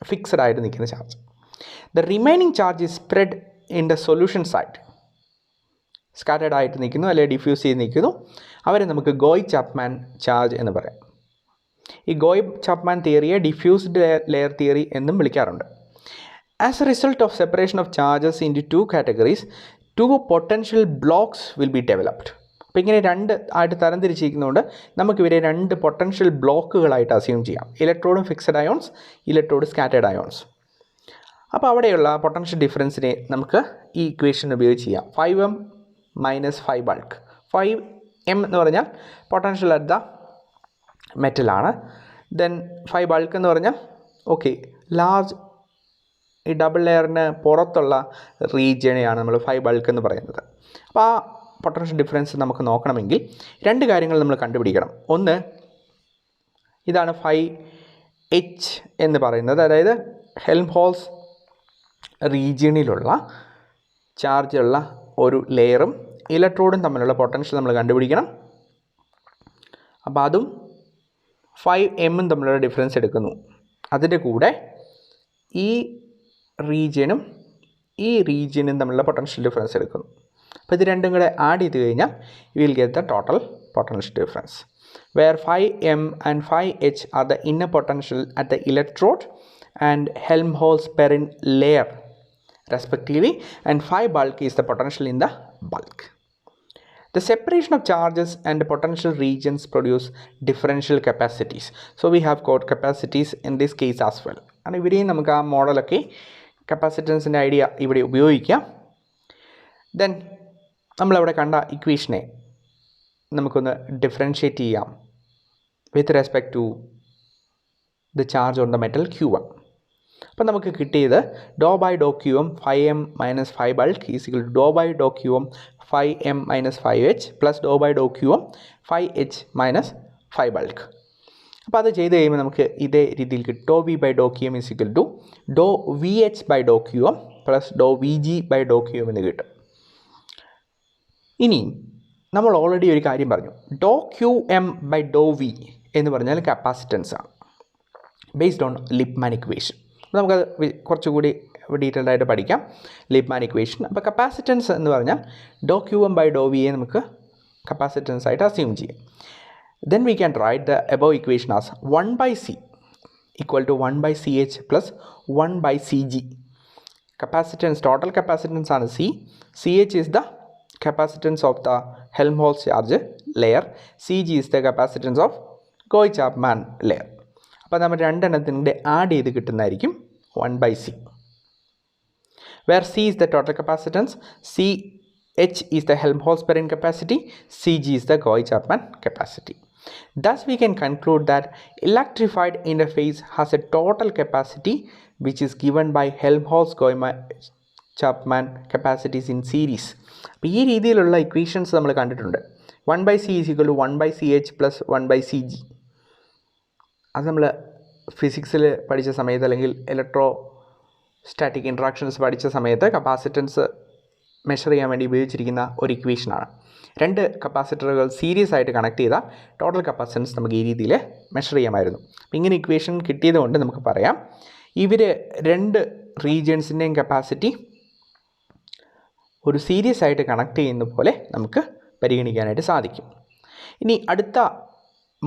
ഫിക്സഡ് ആയിട്ട് നിൽക്കുന്ന charge. The remaining charge is spread in the solution side. Scattered ആയിട്ട് നിൽക്കുന്നു അല്ലെങ്കിൽ ഡിഫ്യൂസ് ചെയ്ത് നിൽക്കുന്നു. അവരെ നമുക്ക് ഗോയ് ചാപ്മാൻ ചാർജ് എന്ന് പറയാം. ഈ ഗോയ് ചാപ്മാൻ തിയറിയെ ഡിഫ്യൂസ്ഡ് ലെയർ തിയറി എന്നും വിളിക്കാറുണ്ട്. As a result of separation of charges into 2 categories 2 potential blocks will be developed. അപ്പോൾ ഇങ്ങനെ രണ്ട് ആയിട്ട് തരംതിരിച്ചിരിക്കുന്നതുകൊണ്ട് നമുക്കിവരെ 2 പൊട്ടൻഷ്യൽ ബ്ലോക്കുകളായിട്ട് അസ്യൂം ചെയ്യാം. ഇലക്ട്രോഡും fixed ions, electrode scattered ions. അപ്പോൾ അവിടെയുള്ള പൊട്ടൻഷ്യൽ ഡിഫറൻസിനെ നമുക്ക് ഈ ഇക്വേഷൻ ഉപയോഗിച്ച് ചെയ്യാം. 5m - 5 bulk. 5m എന്ന് പറഞ്ഞാൽ പൊട്ടൻഷ്യൽ അറ്റ് ദ മെറ്റലാണ്. ദെൻ 5 ബൾക്ക് എന്ന് പറഞ്ഞാൽ ഓക്കെ ലാർജ് ഈ ഡബിൾ ലെയറിന് പുറത്തുള്ള റീജിയനെയാണ് നമ്മൾ 5 ബൾക്ക് എന്ന് പറയുന്നത്. അപ്പോൾ ആ പൊട്ടൻഷ്യൽ ഡിഫറൻസ് നമുക്ക് നോക്കണമെങ്കിൽ 2 കാര്യങ്ങൾ നമ്മൾ കണ്ടുപിടിക്കണം. ഒന്ന്, ഇതാണ് 5H എന്ന് പറയുന്നത്, അതായത് ഹെൽംഹോൾട്സ് റീജിയണിലുള്ള ചാർജുള്ള ഒരു ലെയറും ഇലക്ട്രോഡും തമ്മിലുള്ള പൊട്ടൻഷ്യൽ നമ്മൾ കണ്ടുപിടിക്കണം. അപ്പോൾ അതും 5m തമ്മിലുള്ള ഡിഫറൻസ് എടുക്കുന്നു. അതിൻ്റെ കൂടെ ഈ റീജിയനും ഈ റീജിയനും തമ്മിലുള്ള പൊട്ടൻഷ്യൽ ഡിഫറൻസ് എടുക്കുന്നു. അപ്പോൾ ഇത് രണ്ടും കൂടെ ആഡ് ചെയ്ത് കഴിഞ്ഞാൽ you will get the total potential difference, where 5m and 5h are the inner potential at the electrode and Helmholtz Perrin layer respectively, and 5 bulk is the potential in the bulk. The separation of charges and potential regions produce differential capacities. So we have got capacities in this case as well. And ഇവിടെയും നമുക്ക് ആ മോഡലൊക്കെ കപ്പാസിറ്റൻസിൻ്റെ idea ഇവിടെ ഉപയോഗിക്കാം. Then നമ്മളവിടെ കണ്ട ഇക്വേഷനെ നമുക്കൊന്ന് differentiate ചെയ്യാം with respect to the charge on the metal Q1. അപ്പോൾ നമുക്ക് കിട്ടിയത് ഡോ ബൈ ഡോ Qm 5m minus 5 bulk is equal to ഡോ ബൈ ഡോ Qm 5m minus 5h plus ഡോ ബൈ ഡോ Qm 5h minus 5 bulk. അപ്പോൾ അത് ചെയ്ത് കഴിയുമ്പോൾ നമുക്ക് ഇതേ രീതിയിൽ കിട്ടും. ഡോ വി ബൈ ഡോ Qm is equal to ഡോ വി എച്ച് ബൈ ഡോ Qm പ്ലസ് ഡോ വി ജി ബൈ ഡോ Qm എന്ന് കിട്ടും. ഇനി നമ്മൾ ഓൾറെഡി ഒരു കാര്യം പറഞ്ഞു, ഡോ Qm ബൈ ഡോ വി എന്ന് പറഞ്ഞാൽ കപ്പാസിറ്റൻസ് ആണ്, ബേസ്ഡ് ഓൺ ലിപ്മാൻ ഇക്വേഷൻ. നമുക്കത് കുറച്ചുകൂടി ഡീറ്റെയിൽഡ് ആയിട്ട് പഠിക്കാം ലിപ്മാൻ ഇക്വേഷൻ. അപ്പോൾ കപ്പാസിറ്റൻസ് എന്ന് പറഞ്ഞാൽ ഡോ Qm ബൈ ഡോ വിയെ നമുക്ക് കപ്പാസിറ്റൻസ് ആയിട്ട് അസ്യൂം ചെയ്യാം. Then we can write the above equation as 1/c equal to 1/ch plus 1/cg. Capacitance, total capacitance ആണ് C. CH is the capacitance of the Helmholtz charge layer. CG is the capacitance of Goy-Chapman layer. അപ്പോൾ നമ്മൾ രണ്ടെണ്ണത്തിൻ്റെ add ചെയ്ത് കിട്ടുന്നതായിരിക്കും 1/c, where C is the total capacitance, CH is the Helmholtz Perrin capacity, CG is the Goy-Chapman capacity. Thus we can conclude that electrified interface has a total capacity which is given by Helmholtz Goy-Chapman capacities in series. അപ്പോൾ ഈ രീതിയിലുള്ള equations നമ്മൾ കണ്ടിട്ടുണ്ട്. 1/c is equal to 1/ch plus 1/cg. അത് നമ്മൾ ഫിസിക്സിൽ പഠിച്ച സമയത്ത് അല്ലെങ്കിൽ ഇലക്ട്രോസ്റ്റാറ്റിക് ഇൻട്രാക്ഷൻസ് പഠിച്ച സമയത്ത് കപ്പാസിറ്റൻസ് മെഷർ ചെയ്യാൻ വേണ്ടി ഉപയോഗിച്ചിരിക്കുന്ന ഒരു ഇക്വേഷനാണ്. രണ്ട് കപ്പാസിറ്ററുകൾ സീരീസ് ആയിട്ട് കണക്ട് ചെയ്താൽ ടോട്ടൽ കപ്പാസിറ്റൻസ് നമുക്ക് ഈ രീതിയിൽ മെഷർ ചെയ്യാമായിരുന്നു. ഇങ്ങനെ ഇക്വേഷൻ കിട്ടിയത് കൊണ്ട് നമുക്ക് പറയാം ഇവർ രണ്ട് റീജിയൻസിൻ്റെയും കപ്പാസിറ്റി ഒരു സീരീസ് ആയിട്ട് കണക്ട് ചെയ്യുന്ന പോലെ നമുക്ക് പരിഗണിക്കാനായിട്ട് സാധിക്കും. ഇനി അടുത്ത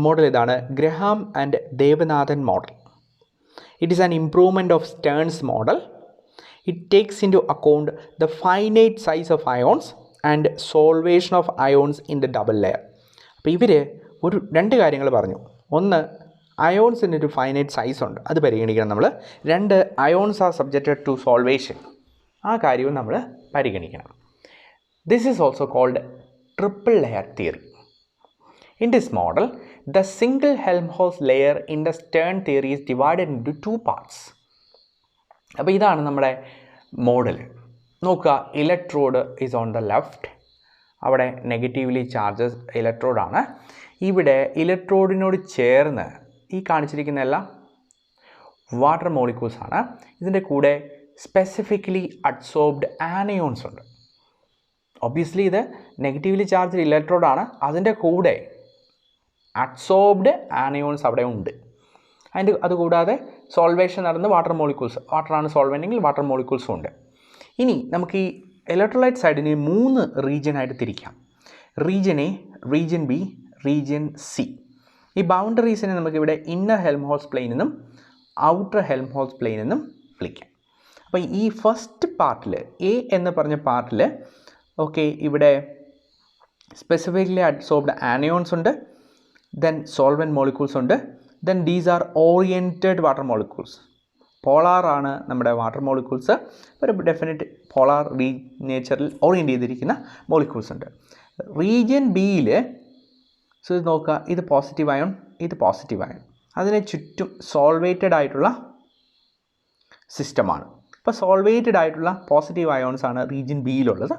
മോഡൽ ഇതാണ്, Graham and Devanathan model. It is an improvement of Stern's model. It takes into account the finite size of ions and solvation of ions in the double layer. അപ്പോൾ ഇവർ രണ്ട് കാര്യങ്ങൾ പറഞ്ഞു. ഒന്ന്, അയോൺസിൻ്റെ ഒരു ഫൈനൈറ്റ് സൈസ് ഉണ്ട്, അത് പരിഗണിക്കണം നമ്മൾ. രണ്ട്, ions are subjected to solvation, ആ കാര്യവും നമ്മൾ പരിഗണിക്കണം. This is also called triple layer theory. In this model, the single Helmholtz layer in the Stern theory is divided into two parts. അപ്പോൾ ഇതാണ് നമ്മുടെ മോഡൽ. നോക്കുക, electrode is on the left, അവിടെ negatively charges ഇലക്ട്രോഡാണ്. ഇവിടെ ഇലക്ട്രോഡിനോട് ചേർന്ന് ഈ കാണിച്ചിരിക്കുന്ന എല്ലാം വാട്ടർ മോളിക്യൂൾസ് ആണ്. ഇതിൻ്റെ കൂടെ സ്പെസിഫിക്കലി അഡ്സോർബ്ഡ് ആനയോൺസ് ഉണ്ട്. ഒബ്വിയസ്ലി ഇത് നെഗറ്റീവ്ലി ചാർജ്ഡ് ഇലക്ട്രോഡാണ്, അതിൻ്റെ കൂടെ അഡ്സോർബ്ഡ് ആനയോൺസ് അവിടെ ഉണ്ട്. അതുകൂടാതെ സോൾവേഷൻ നടന്ന് വാട്ടർ മോളിക്യൂൾസ്, വാട്ടറാണ് സോൾവെൻ്റെങ്കിൽ വാട്ടർ മോളിക്യൂൾസും ഉണ്ട്. ഇനി നമുക്ക് ഈ ഇലക്ട്രോലൈറ്റ് സൈഡിനെ 3 റീജിയനായിട്ട് തിരിക്കാം. Region A, region B, region C. ഈ ബൗണ്ടറീസിനെ നമുക്കിവിടെ ഇന്നർ ഹെൽംഹോൾട്ട്സ് പ്ലെയിൻ എന്നും ഔട്ടർ ഹെൽംഹോൾട്ട്സ് പ്ലെയിൻ എന്നും വിളിക്കാം. അപ്പോൾ ഈ ഫസ്റ്റ് പാർട്ടിൽ, എ എന്ന് പറഞ്ഞ പാർട്ടിൽ ഓക്കെ, ഇവിടെ സ്പെസിഫിക്കലി അഡ്സോർബ്ഡ് ആനയോൺസ് ഉണ്ട്, ദെൻ സോൾവെൻറ്റ് മോളിക്യൂൾസ് ഉണ്ട്, then these are oriented water molecules. പോളാറാണ് നമ്മുടെ വാട്ടർ മോളിക്യൂൾസ്, ഒരു ഡെഫിനറ്റ് പോളാർ നേച്ചറിൽ ഓറിയൻറ്റ് ചെയ്തിരിക്കുന്ന മോളിക്യൂൾസ് ഉണ്ട്. റീജിയൻ ബിയിൽ സോ ഇത് നോക്കുക, ഇത് പോസിറ്റീവ് അയോൺ, ഇത് പോസിറ്റീവ് അയോൺ, അതിനെ ചുറ്റും സോൾവേറ്റഡ് ആയിട്ടുള്ള സിസ്റ്റമാണ്. ഇപ്പോൾ സോൾവേറ്റഡ് ആയിട്ടുള്ള പോസിറ്റീവ് അയോൺസ് ആണ് റീജിയൻ ബിയിലുള്ളത്.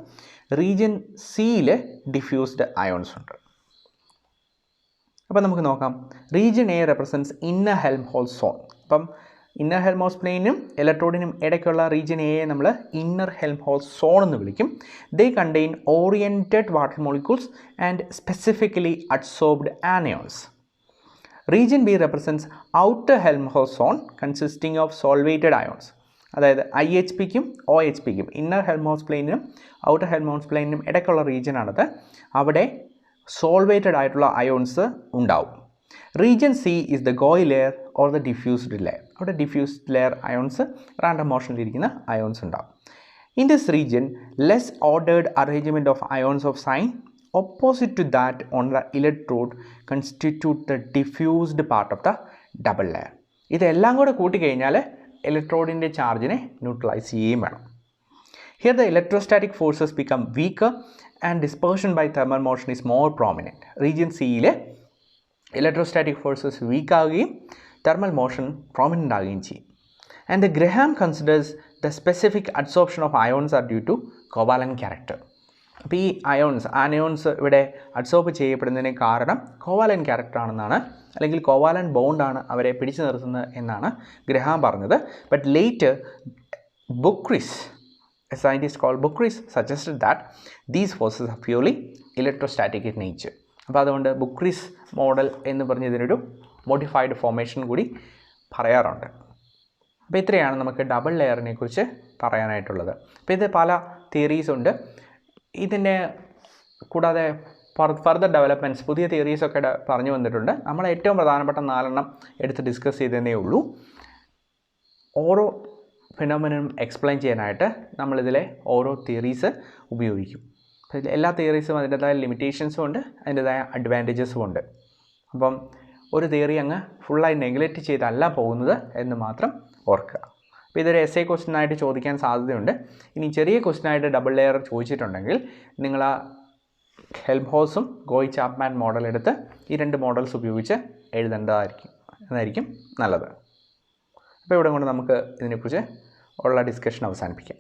റീജിയൻ സിയിൽ ഡിഫ്യൂസ്ഡ് അയോൺസ് ഉണ്ട്. അപ്പോൾ നമുക്ക് നോക്കാം. Region A represents inner Helmholtz zone. അപ്പം ഇന്നർ ഹെൽംഹോൾട്ട്സ് പ്ലെയിനും ഇലക്ട്രോഡിനും ഇടയ്ക്കുള്ള റീജിയൻ എയെ നമ്മൾ ഇന്നർ ഹെൽംഹോൾട്ട്സ് സോൺ എന്ന് വിളിക്കും. They contain oriented water molecules and specifically adsorbed anions. Region B represents outer Helmholtz zone consisting of solvated ions. അതായത് IHPക്കും OHPക്കും inner Helmholtz പ്ലെയിനും ഔട്ടർ ഹെൽംഹോൾട്ട്സ് പ്ലെയിനും ഇടയ്ക്കുള്ള റീജിയനാണത്. അവിടെ സോൾവേറ്റഡ് ആയിട്ടുള്ള അയോൺസ് ഉണ്ടാവും. Region C is the Gouy layer or the diffused layer. അവിടെ ഡിഫ്യൂസ്ഡ് ലെയർ അയോൺസ് റാൻഡം മോഷനിലിരിക്കുന്ന അയോൺസ് ഉണ്ടാവും. In this region less ordered arrangement of ions of sign opposite to that on the electrode constitute the diffused part of the double layer. ഇതെല്ലാം കൂടെ കൂട്ടിക്കഴിഞ്ഞാൽ ഇലക്ട്രോഡിൻ്റെ ചാർജിനെ neutralise ചെയ്യുകയും വേണം. Here the electrostatic forces become weaker and dispersion by thermal motion is more prominent. Region സിയിൽ electrostatic forces weak ആവുകയും thermal motion prominent ആവുകയും ചെയ്യും. And the Graham considers the specific adsorption of ions are due to covalent character. അപ്പോൾ ഈ anions ഇവിടെ adsorb ചെയ്യപ്പെടുന്നതിന് കാരണം covalent character ആണെന്നാണ്, അല്ലെങ്കിൽ കോവാലൻ ബോണ്ടാണ് അവരെ പിടിച്ചു നിർത്തുന്നത് എന്നാണ് ഗ്രഹാം പറഞ്ഞത്. But later Bockris, a scientist called Bockris, suggested that these forces are purely electrostatic in nature. അപ്പോൾ അതുകൊണ്ട് ബുക്രിസ് മോഡൽ എന്ന് പറഞ്ഞ് ഇതിനൊരു മോഡിഫൈഡ് ഫോർമേഷൻ കൂടി പറയാറുണ്ട്. അപ്പോൾ ഇത്രയാണ് നമുക്ക് ഡബിൾ ലെയറിനെ കുറിച്ച് പറയാനായിട്ടുള്ളത്. അപ്പോൾ ഇത് പല തിയറീസ് ഉണ്ട്. ഇതിൻ്റെ കൂടാതെ ഫർദർ ഡെവലപ്മെൻറ്റ്സ്, പുതിയ തിയറീസൊക്കെ പറഞ്ഞു വന്നിട്ടുണ്ട്. നമ്മൾ ഏറ്റവും പ്രധാനപ്പെട്ട 4 എടുത്ത് ഡിസ്കസ് ചെയ്തതേ ഉള്ളൂ. ഓരോ ഫിനോമിനും എക്സ്പ്ലെയിൻ ചെയ്യാനായിട്ട് നമ്മളിതിലെ ഓരോ തിയറീസ് ഉപയോഗിക്കും. എല്ലാ തിയറീസും അതിൻ്റെതായ ലിമിറ്റേഷൻസും ഉണ്ട്, അതിൻ്റെതായ അഡ്വാൻറ്റേജസും ഉണ്ട്. അപ്പം ഒരു തിയറി അങ്ങ് ഫുള്ളായി നെഗ്ലക്റ്റ് ചെയ്തല്ല പോകുന്നത് എന്ന് മാത്രം ഓർക്കുക. അപ്പോൾ ഇതൊരു എസ്സേ ക്വസ്റ്റ്യനായിട്ട് ചോദിക്കാൻ സാധ്യതയുണ്ട്. ഇനി ചെറിയ ക്വസ്റ്റ്യനായിട്ട് ഡബിൾ ലെയർ ചോദിച്ചിട്ടുണ്ടെങ്കിൽ നിങ്ങൾ ആ ഹെൽംഹോൾട്ട്സും ഗോയ് ചാപ്മാൻ മോഡൽ എടുത്ത് ഈ 2 മോഡൽസ് ഉപയോഗിച്ച് എഴുതേണ്ടതായിരിക്കും നല്ലത്. അപ്പോൾ ഇവിടെ കൊണ്ട് നമുക്ക് ഇതിനെക്കുറിച്ച് ഉള്ള ഡിസ്കഷൻ അവസാനിപ്പിക്കാം.